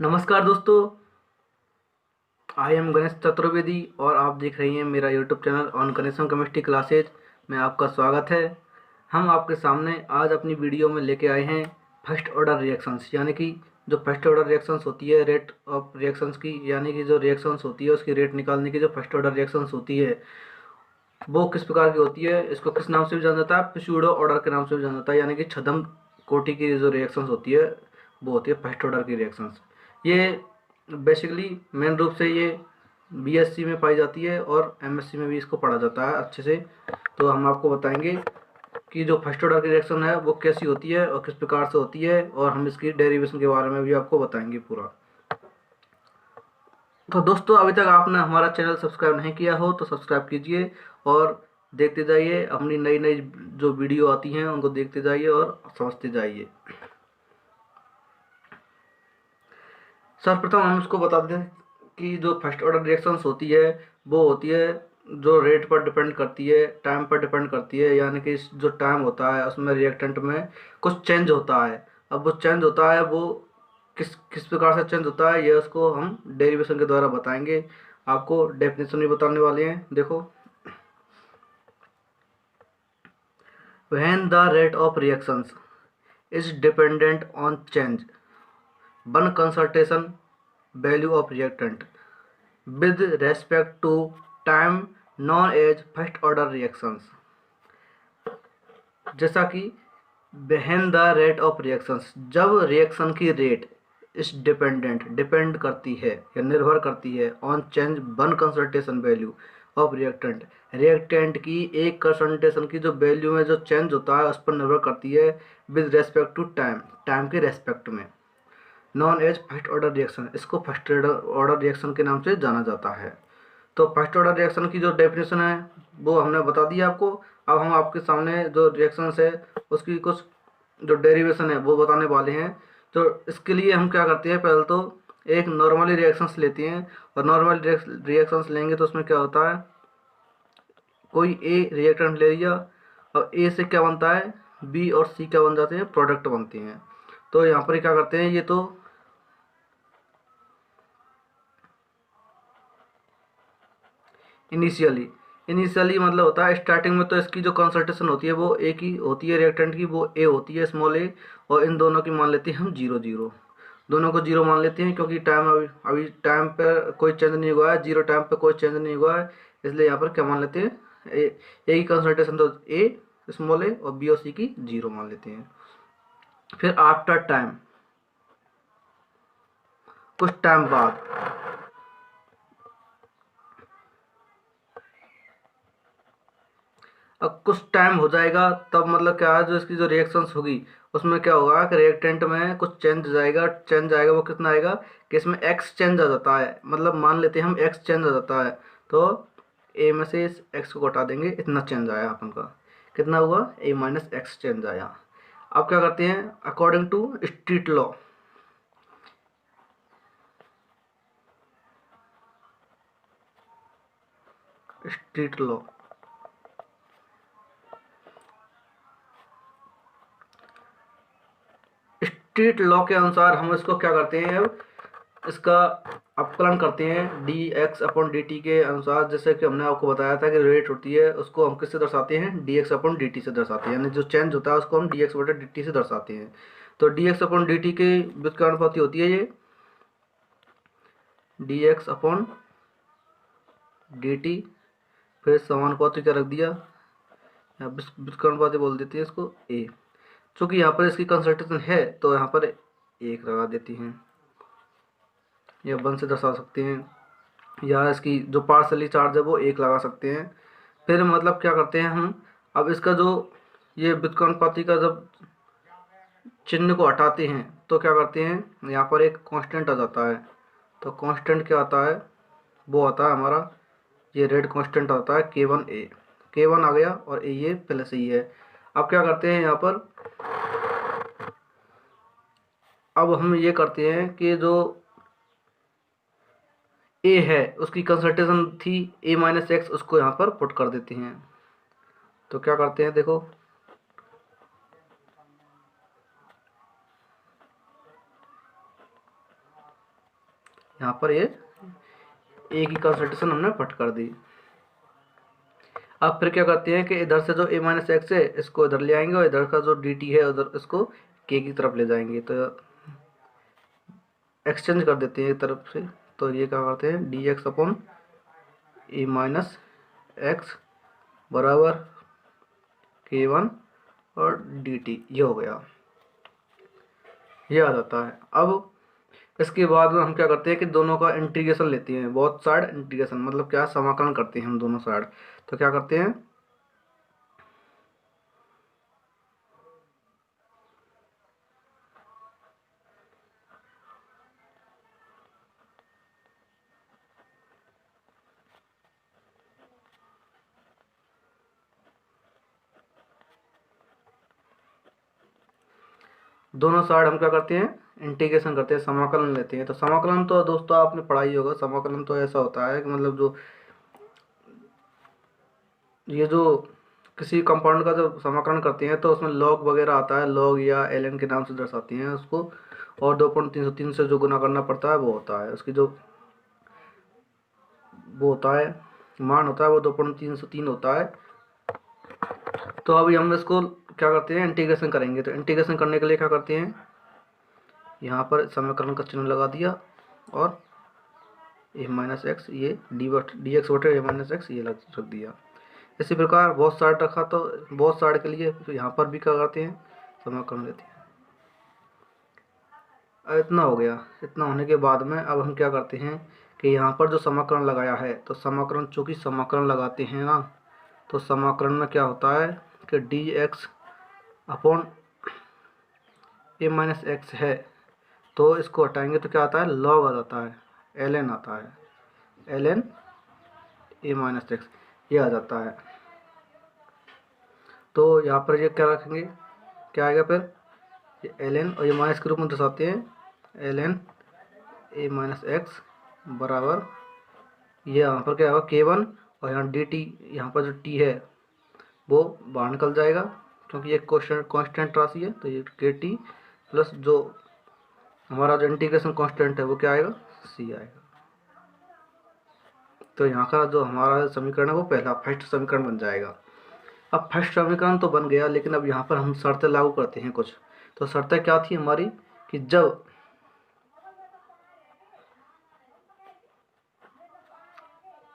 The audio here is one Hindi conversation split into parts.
नमस्कार दोस्तों, आई एम गणेश चतुर्वेदी और आप देख रही हैं मेरा YouTube channel on Ganesham chemistry classes में आपका स्वागत है। हम आपके सामने आज अपनी वीडियो में लेके आए हैं फर्स्ट ऑर्डर रिएक्शंस, यानी कि जो फर्स्ट ऑर्डर रिएक्शंस होती है, रेट ऑफ रिएक्शंस की, यानी कि जो रिएक्शंस होती है उसकी रेट निकालने की जो फर्स्ट ऑर्डर रिएक्शंस होती है वो किस प्रकार की होती है, इसको किस नाम से भी जाना जाता है, पिस्यूडो ऑर्डर के नाम से भी जाना जाता है, यानी कि छद्म कोटि की जो रिएक्शंस होती है वो होती है फर्स्ट ऑर्डर की रिएक्शंस। ये बेसिकली मेन रूप से ये बीएससी में पाई जाती है और एमएससी में भी इसको पढ़ा जाता है अच्छे से। तो हम आपको बताएंगे कि जो फर्स्ट ऑर्डर की रिएक्शन है वो कैसी होती है और किस प्रकार से होती है, और हम इसकी डेरिवेशन के बारे में भी आपको बताएंगे पूरा। तो दोस्तों, अभी तक आपने हमारा चैनल सब्सक्राइब नहीं किया हो तो सब्सक्राइब कीजिए और देखते जाइए, अपनी नई नई जो वीडियो आती हैं उनको देखते जाइए और समझते जाइए। सर्वप्रथम हम इसको बता दें कि जो फर्स्ट ऑर्डर रिएक्शंस होती है वो होती है जो रेट पर डिपेंड करती है, टाइम पर डिपेंड करती है, यानी कि जो टाइम होता है उसमें रिएक्टेंट में कुछ चेंज होता है। अब वो चेंज होता है वो किस किस प्रकार से चेंज होता है ये उसको हम डेरिवेशन के द्वारा बताएंगे। आपको डेफिनेशन भी बताने वाले हैं। देखो, when the rate of reactions is dependent on change one concentration value of reactant with respect to time known as first order reactions। जैसा कि when the rate of reactions, जब रिएक्शन की रेट इस डिपेंड करती है या निर्भर करती है on change one concentration value of reactant की एक कंसंट्रेशन की जो वैल्यू में जो चेंज होता है उस पर निर्भर करती है विद रेस्पेक्ट टू टाइम के रेस्पेक्ट में, known as first order reaction. इसको फर्स्ट ऑर्डर रिएक्शन के नाम से जाना जाता है। तो फर्स्ट ऑर्डर रिएक्शन की जो डेफिनेशन है वो हमने बता दिया आपको। अब हम आपके सामने जो रिएक्शंस है उसकी कुछ जो डेरिवेशन है वो बताने वाले हैं। तो इसके लिए हम क्या करते हैं, पहले तो एक नॉर्मली रिएक्शंस लेते हैं, और नॉर्मल रिएक्शंस लेंगे तो उसमें क्या होता है, कोई ए रिएक्टेंट ले लिया और ए से क्या बनता है, बी और सी क्या बन जाते हैं, प्रोडक्ट बनते हैं। तो यहाँ पर क्या करते हैं, ये तो इनिशियली मतलब होता है स्टार्टिंग में, तो इसकी जो कंसंट्रेशन होती है वो ए की होती है, रिएक्टेंट की वो ए होती है, स्मॉल ए, और इन दोनों की मान लेते हैं हम जीरो जीरो। दोनों को जीरो मान लेते हैं क्योंकि टाइम अभी टाइम पर कोई चेंज नहीं हुआ है, जीरो टाइम पर कोई चेंज नहीं हुआ है, इसलिए यहाँ पर क्या मान लेते हैं, ए की कंसंट्रेशन तो ए स्मॉल ए और बी और सी की जीरो मान लेते हैं। फिर आफ्टर टाइम, कुछ टाइम बाद, अब कुछ टाइम हो जाएगा तब मतलब क्या है, जो इसकी जो रिएक्शंस होगी उसमें क्या होगा कि रिएक्टेंट में कुछ चेंज आएगा वो कितना आएगा कि इसमें एक्स चेंज आ जाता है, मतलब मान लेते हैं हम एक्स चेंज आ जाता है। तो ए में से इस एक्स को घटा देंगे, इतना चेंज आया अपन का, कितना हुआ, ए माइनस एक्स चेंज आया। अब क्या करते हैं, according to street law, street law street law के अनुसार हम इसको क्या करते हैं, अब इसका अपकलन करते हैं D x upon D T के अनुसार। जैसे कि हमने आपको बताया था कि रेट होती है उसको हम किससे दर्शाते हैं, D x upon D T से दर्शाते हैं, यानी जो चेंज होता है उसको हम डी एक्स बटे डी टी से दर्शाते हैं। तो D x upon D T की व्युत्क्रमानुपाती होती है ये D x upon D T, फिर समानुपाती क्या रख दिया, व्युत्क्रमानुपाती बोल देते हैं इसको ए। चूँकि यहाँ पर इसकी कंसंट्रेशन है तो यहाँ पर एक लगा देती हैं, या वन से दर्शा सकते हैं, या इसकी जो पार्सली चार्ज है वो एक लगा सकते हैं। फिर मतलब क्या करते हैं हम, अब इसका जो ये व्युत्क्रमानुपाती का जब चिन्ह को हटाते हैं तो क्या करते हैं, यहाँ पर एक कांस्टेंट आ जाता है। तो कांस्टेंट क्या आता है, वो आता है हमारा ये रेड कांस्टेंट आता है के वन आ गया, और ये प्लस ही है। अब क्या करते हैं यहाँ पर, अब हम ये करते हैं कि जो ए है उसकी कंसंट्रेशन थी ए माइनस एक्स, उसको यहाँ पर पुट कर देते हैं। तो क्या करते हैं, देखो यहाँ पर ये ए की कंसंट्रेशन हमने पट कर दी। अब फिर क्या करते हैं कि इधर से जो a माइनस एक्स है इसको इधर ले आएंगे और इधर का जो dt है उधर इसको k की तरफ ले जाएंगे, तो एक्सचेंज कर देते हैं एक तरफ से। तो ये क्या करते हैं dx upon a minus X बराबर k1 और dt, ये हो गया, ये आ जाता है। अब इसके बाद में हम क्या करते हैं कि दोनों का इंटीग्रेशन लेते हैं, बोथ साइड इंटीग्रेशन, मतलब क्या समाकलन करते हैं हम दोनों साइड। तो क्या करते हैं दोनों साइड हम क्या करते हैं इंटीग्रेशन करते हैं, समाकलन लेते हैं। तो समाकलन तो दोस्तों आपने पढ़ा ही होगा, समाकलन तो ऐसा होता है कि मतलब जो ये जो किसी कंपाउंड का जब समाकलन करते हैं तो उसमें लॉग वगैरह आता है, लॉग या ln के नाम से दर्शाती हैं उसको, और 2.303 से जो गुना करना पड़ता है वो होता है उसकी जो वो होता है मान होता है वो 2.303 होता है। तो अभी हम इसको क्या करते हैं इंटीग्रेशन करेंगे। तो इंटीग्रेशन करने के लिए क्या करते हैं, यहाँ पर समीकरण का चिन्ह लगा दिया और a माइनस एक्स ये डी एक्स बटे a माइनस एक्स ये रख दिया। इसी प्रकार बहुत साइड रखा तो बहुत साइड के लिए तो यहाँ पर भी क्या करते हैं समाकलन लेते हैं। अब इतना हो गया, इतना होने के बाद में अब हम क्या करते हैं कि यहाँ पर जो समाकलन लगाया है तो समाकलन चूँकि समाकलन लगाते हैं ना, तो समाकलन में क्या होता है कि डी एक्स अपॉन ए माइनस एक्स है, तो इसको हटाएंगे तो क्या आता है लॉग आ जाता है, एल एन आता है, L N A minus X ये आ जाता है। तो यहाँ पर ये क्या रखेंगे, क्या आएगा फिर ये एल एन और ये माइनस के रूप में दर्शाते हैं L N A minus X बराबर ये यहाँ पर क्या होगा k1 और यहाँ dt, यहाँ पर जो t है वो बाहर निकल जाएगा क्योंकि ये कांस्टेंट राशि है, तो ये kt प्लस जो हमारा जो इंटीग्रेशन कांस्टेंट है वो क्या आएगा c आएगा। तो यहाँ का जो हमारा समीकरण है वो पहला फर्स्ट समीकरण बन जाएगा। अब फर्स्ट समीकरण तो बन गया, लेकिन अब यहाँ पर हम शर्तें लागू करते हैं कुछ। तो शर्तें क्या थी हमारी कि जब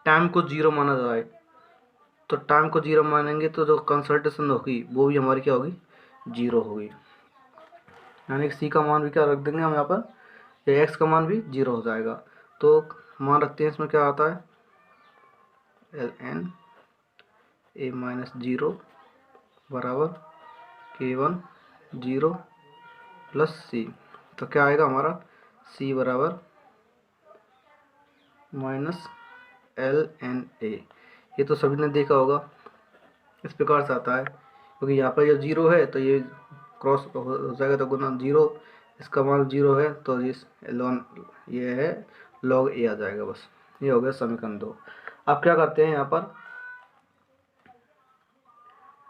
टाइम को जीरो माना जाए, तो टाइम को जीरो मानेंगे तो जो कंसल्टेशन होगी वो भी हमारी क्या होगी जीरो होगी, यानी कि सी का मान भी क्या रख देंगे हम यहाँ पर, या एक्स का मान भी जीरो हो जाएगा। तो मान रखते हैं इसमें क्या आता है L N A minus zero बराबर k1 जीरो प्लस सी। तो क्या आएगा हमारा c बराबर माइनस एल एन ए। ये तो सभी ने देखा होगा, इस प्रकार से आता है क्योंकि यहाँ पर ये जीरो है तो ये क्रॉस हो जाएगा तो गुना जीरो, इसका मान जीरो है तो इस लॉन ये है लॉग ए आ जाएगा। बस ये हो गया समीकरण 2। अब क्या करते हैं यहाँ पर,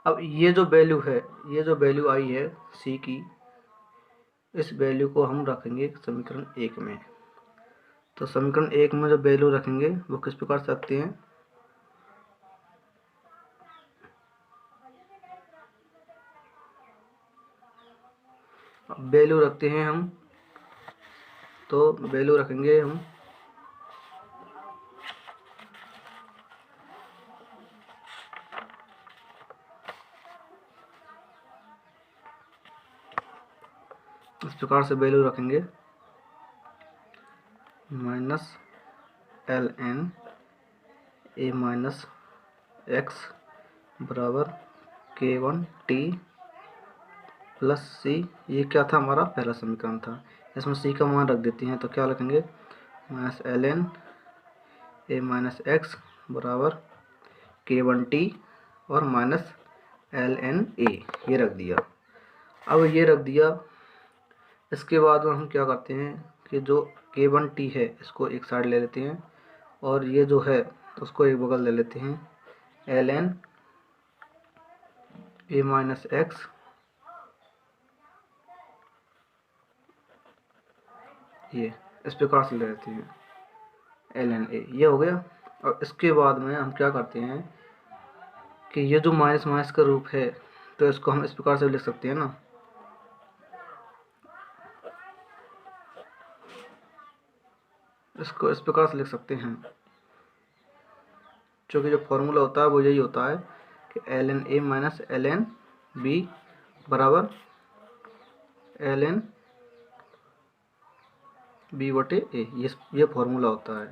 अब ये जो वैल्यू है, ये जो वैल्यू आई है सी की, इस वैल्यू को हम रखेंगे समीकरण 1 में। तो समीकरण 1 में जो वैल्यू रखेंगे वो किस प्रकार से रखते हैं, वैल्यू रखते हैं हम, तो वैल्यू रखेंगे हम इस प्रकार से वैल्यू रखेंगे minus L N A minus X बराबर k1 t प्लस सी। ये क्या था हमारा पहला समीकरण था, इसमें सी का मान रख देते हैं तो क्या रखेंगे minus L N A minus X बराबर k1 t और माइनस एल एन ए ये रख दिया। अब ये रख दिया, इसके बाद में हम क्या करते हैं कि जो k1 t है इसको एक साइड ले लेते हैं और ये जो है उसको एक बगल ले लेते हैं L N A minus X ये इस प्रकार से ले लेते हैं। ln a, ये हो गया। और इसके बाद में हम क्या करते हैं कि ये जो माइनस माइनस का रूप है तो इसको हम इस प्रकार से लिख सकते हैं ना, इसको इस प्रकार से लिख सकते हैं, क्योंकि जो फॉर्मूला होता है वो यही होता है कि ln a minus ln b बराबर ln b बटे a, ये फॉर्मूला होता है।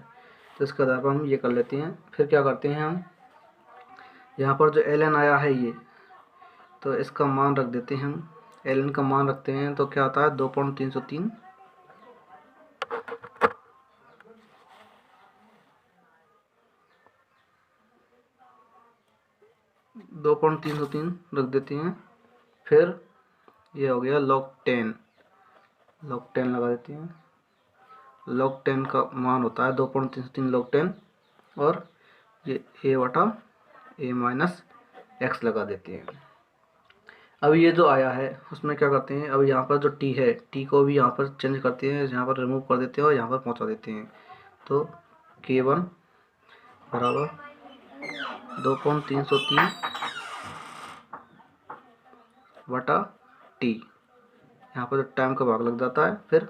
तो इसके आधार पर हम ये कर लेते हैं। फिर क्या करते हैं हम, यहाँ पर जो ln आया है ये, तो इसका मान रख देते हैं हम, ln का मान रखते हैं तो क्या आता है 2.303, 2.303 रख देते हैं। फिर ये हो गया log 10, log 10 लगा देते हैं। log 10 का मान होता है 2.303 log 10, और ये a बटा a माइनस एक्स लगा देते हैं। अब ये जो आया है उसमें क्या करते हैं, अब यहाँ पर जो t है, t को भी यहाँ पर चेंज करते हैं, यहाँ पर रिमूव कर देते हैं और यहाँ पर पहुँचा देते हैं। तो k1 बराबर 2.303 बटा t, यहाँ पर जो टाइम का भाग लग जाता है, फिर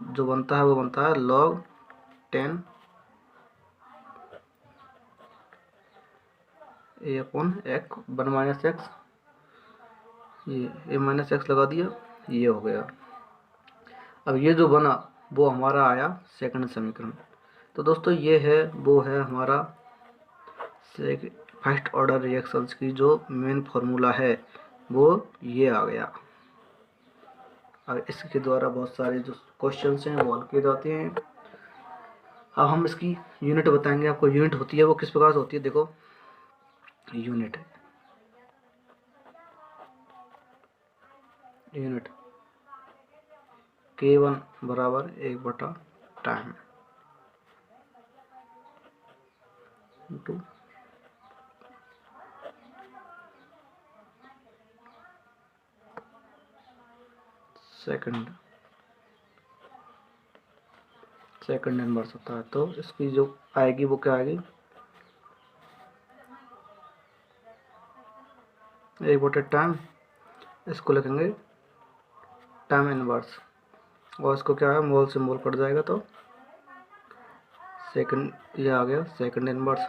जो बनता है वो बनता है log 10 a upon x 1 minus X, ये a माइनस एक्स लगा दिया, ये हो गया। अब ये जो बना वो हमारा आया सेकंड समीकरण। तो दोस्तों ये है, वो है हमारा फर्स्ट ऑर्डर रिएक्शंस की जो मेन फार्मूला है वो ये आ गया। और इसके द्वारा बहुत सारे जो क्वेश्चंस हैं वो हल किए जाते हैं। अब हम इसकी यूनिट बताएंगे आपको। यूनिट होती है वो किस प्रकार से होती है, देखो यूनिट k1 बराबर 1 बटा टाइम इंटू सेकंड इनवर्स होता है। तो इसकी जो आएगी वो क्या आएगी, 1 बटे टाइम, इसको लिखेंगे टाइम इनवर्स, और इसको क्या है मोल से मोल कट जाएगा, तो सेकंड, ये आ गया सेकंड इनवर्स।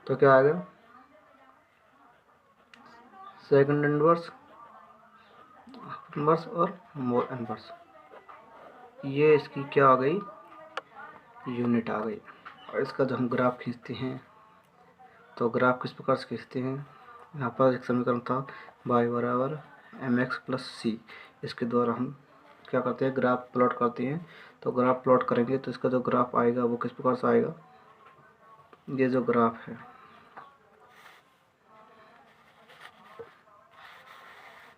तो क्या आ गया सेकंड इनवर्स और मोल इनवर्स, ये इसकी क्या आ गई, यूनिट आ गई। और इसका जो हम ग्राफ खींचते हैं तो ग्राफ किस प्रकार से खींचते हैं, यहाँ पर एक समीकरण था y बराबर mx प्लस सी, इसके द्वारा हम क्या करते हैं ग्राफ प्लॉट करते हैं। तो ग्राफ प्लॉट करेंगे तो इसका जो ग्राफ आएगा वो किस प्रकार से आएगा, ये जो ग्राफ है,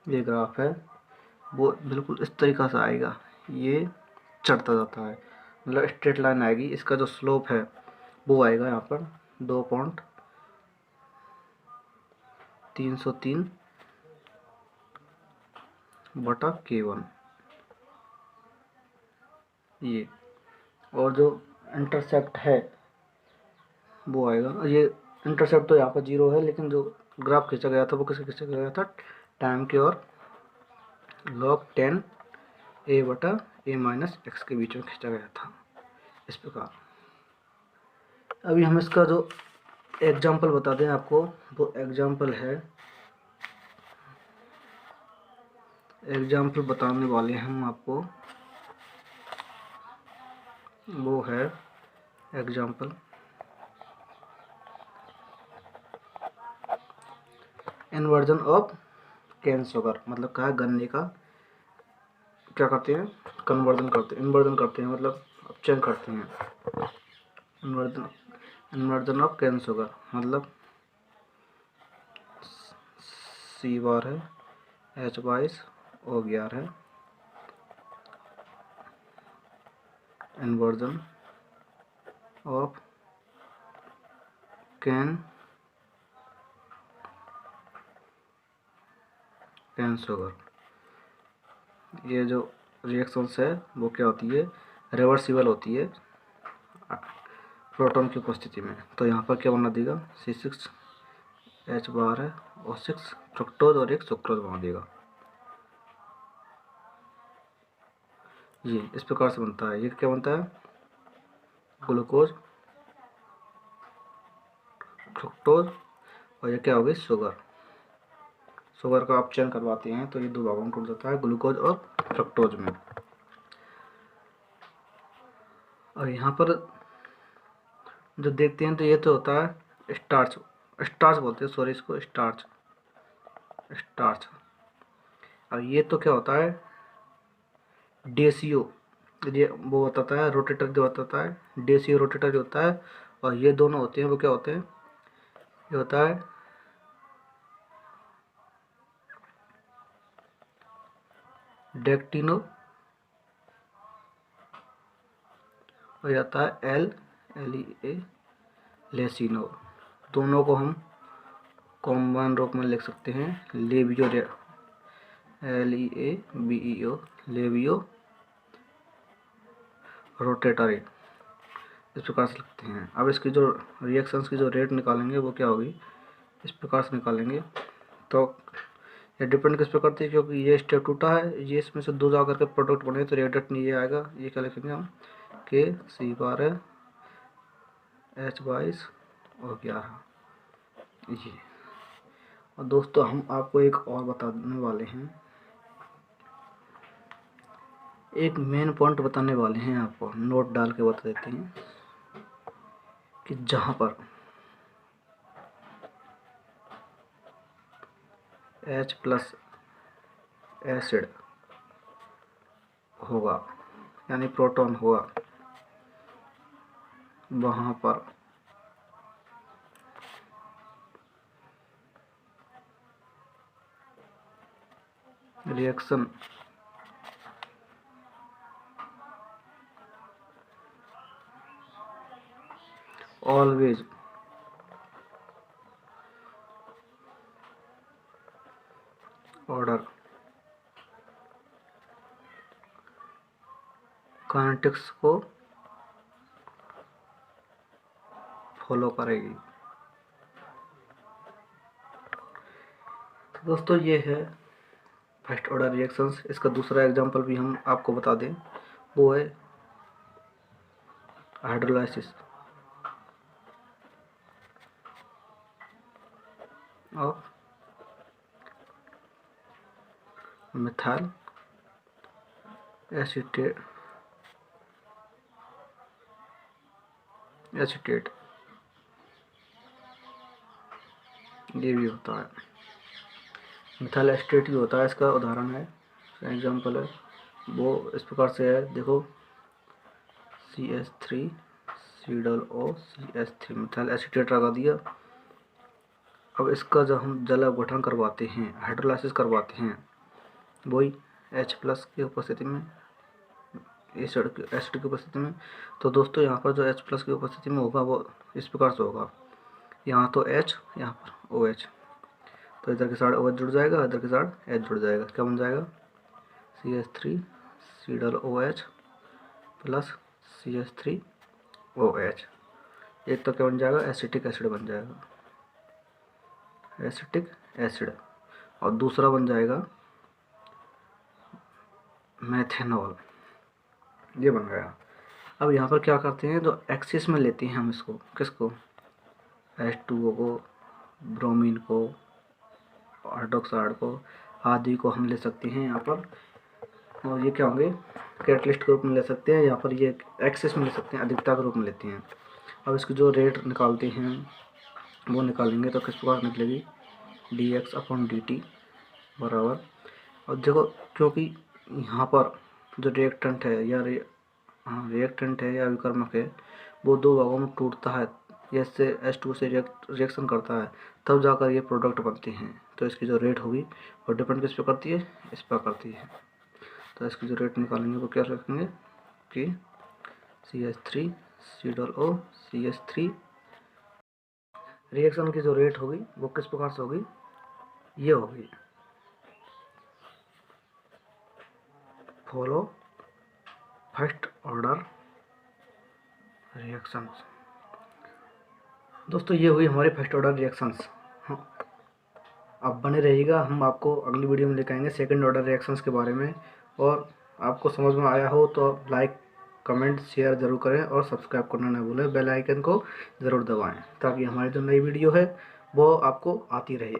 ये ग्राफ है वो बिल्कुल इस तरीक़ा से आएगा, ये चढ़ता जाता है, मतलब स्ट्रेट लाइन आएगी। इसका जो स्लोप है वो आएगा यहाँ पर 2.303 बटा k1, ये, और जो इंटरसेप्ट है वो आएगा, ये इंटरसेप्ट तो यहाँ पर 0 है, लेकिन जो ग्राफ खींचा गया था वो किससे खींचा गया था, टाइम के और log 10 a बटा a माइनस एक्स के बीच में खींचा गया था, इस प्रकार। अभी हम इसका जो एग्जाम्पल बता दें आपको, वो एग्जाम्पल बताने वाले हैं हम आपको, वो है example inversion of cane sugar, मतलब क्या है, गन्ने का क्या करते हैं, इन्वर्जन करते हैं, मतलब चेंज करते हैं। इन्वर्जन ऑफ कैन शुगर मतलब सी बार है, H22 O11 है, इन्वर्जन ऑफ कैन शुगर। ये जो रिएक्शंस है वो क्या होती है, रिवर्सिबल होती है, प्रोटॉन की उपस्थिति में। तो यहाँ पर क्या बना देगा, C6H12 फ्रुक्टोज और एक सुक्रोज बना देगा। ये इस प्रकार से बनता है। ये क्या बनता है, ग्लूकोज, फ्रुक्टोज और ये क्या होगी, शुगर। शुगर का आप चयन करवाते हैं तो ये दो भागों में टूट जाता है, ग्लूकोज और फ्रुक्टोज में। और यहाँ पर जो देखते हैं तो ये तो होता है स्टार्च, स्टार्च बोलते हैं, सॉरी इसको स्टार्च। और ये तो क्या होता है, डेसियो, ये वो बताता है, रोटेटर जो बताता है, डेसियो रोटेटर जो होता है। और ये दोनों होते हैं वो क्या होते हैं, ये होता है डेक्टिनो और आता है LEA लेसिनो। दोनों को हम कॉमन रूप में लिख सकते हैं लेवियो, LEABEO लेवियो रोटेटरी, इस प्रकार से लिखते हैं। अब इसकी जो रिएक्शंस की जो रेट निकालेंगे वो क्या होगी, इस प्रकार से निकालेंगे। तो ये डिपेंड किस पे करती है, क्योंकि ये स्टेप टूटा है, ये इसमें से दो जा करके प्रोडक्ट बने तो रिएक्टेंट नहीं ये आएगा। ये क्या लिखेंगे हम, KC12H22 और 11 ये। और दोस्तों हम आपको एक और बताने वाले हैं, एक मेन पॉइंट बताने वाले हैं आपको, नोट डाल के बता देते हैं कि जहाँ पर H+ एसिड होगा यानी प्रोटॉन होगा, वहाँ पर रिएक्शन ऑलवेज ऑर्डर काइनेटिक्स को फॉलो करेगी। तो दोस्तों ये है फर्स्ट ऑर्डर रिएक्शंस। इसका दूसरा एग्जांपल भी हम आपको बता दें, वो है हाइड्रोलाइसिस ऑफ मिथाइल एसीटेट ये भी होता है, मिथाइल एसीटेट भी होता है। इसका उदाहरण है, एग्जांपल है वो इस प्रकार से है, देखो CH3 COOCH3 मिथाइल एसीटेट लगा दिया। अब इसका जब हम जल अपघटन करवाते हैं, हाइड्रोलाइसिस करवाते हैं, वही H+ की उपस्थिति में, एसिड की उपस्थिति में। तो दोस्तों यहाँ पर जो H+ की उपस्थिति में होगा वो इस प्रकार से होगा, यहाँ तो H, यहाँ पर OH, तो इधर के साइड OH जुड़ जाएगा, इधर के साइड H जुड़ जाएगा। क्या बन जाएगा, CH3 COOH प्लस CH3OH। एक तो क्या बन जाएगा, एसिटिक एसिड बन जाएगा, एसिटिक एसिड। और दूसरा बन जाएगा मेथेनॉल, ये बन गया। अब यहाँ पर क्या करते हैं, जो एक्सिस में लेते हैं हम इसको, किसको, H2O को, ब्रोमीन को, हाइड्रोक्साइड को, आदि को हम ले सकते हैं यहाँ पर। और ये क्या होंगे, कैटलिस्ट के रूप में ले सकते हैं, यहाँ पर ये एक्सिस में ले सकते हैं, अधिकता के रूप में लेते हैं। अब इसकी जो रेट निकालते हैं वो निकालेंगे तो किस प्रकार निकलेगी, dx/dt बराबर। और देखो क्योंकि यहाँ पर जो रिएक्टेंट है या रिएक्टेंट है या विकर्मक है वो दो भागों में टूटता है, इससे H2 से रिएक्शन करता है, तब जाकर ये प्रोडक्ट बनते हैं। तो इसकी जो रेट होगी वो डिपेंड किस पे करती है, इस पर करती है। तो इसकी जो रेट निकालेंगे वो क्या रखेंगे कि CH3 COOCH3 रिएक्शन की जो रेट होगी वो किस प्रकार से होगी, ये होगी, फॉलो फर्स्ट ऑर्डर रिएक्शंस। दोस्तों ये हुई हमारी फर्स्ट ऑर्डर रिएक्शंस। हाँ, आप बने रहिएगा, हम आपको अगली वीडियो में लेकर आएंगे सेकंड ऑर्डर रिएक्शंस के बारे में। और आपको समझ में आया हो तो लाइक कमेंट शेयर ज़रूर करें और सब्सक्राइब करना ना भूलें, बेल आइकन को ज़रूर दबाएं ताकि हमारी जो नई वीडियो है वो आपको आती रहे।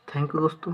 थैंक यू दोस्तों।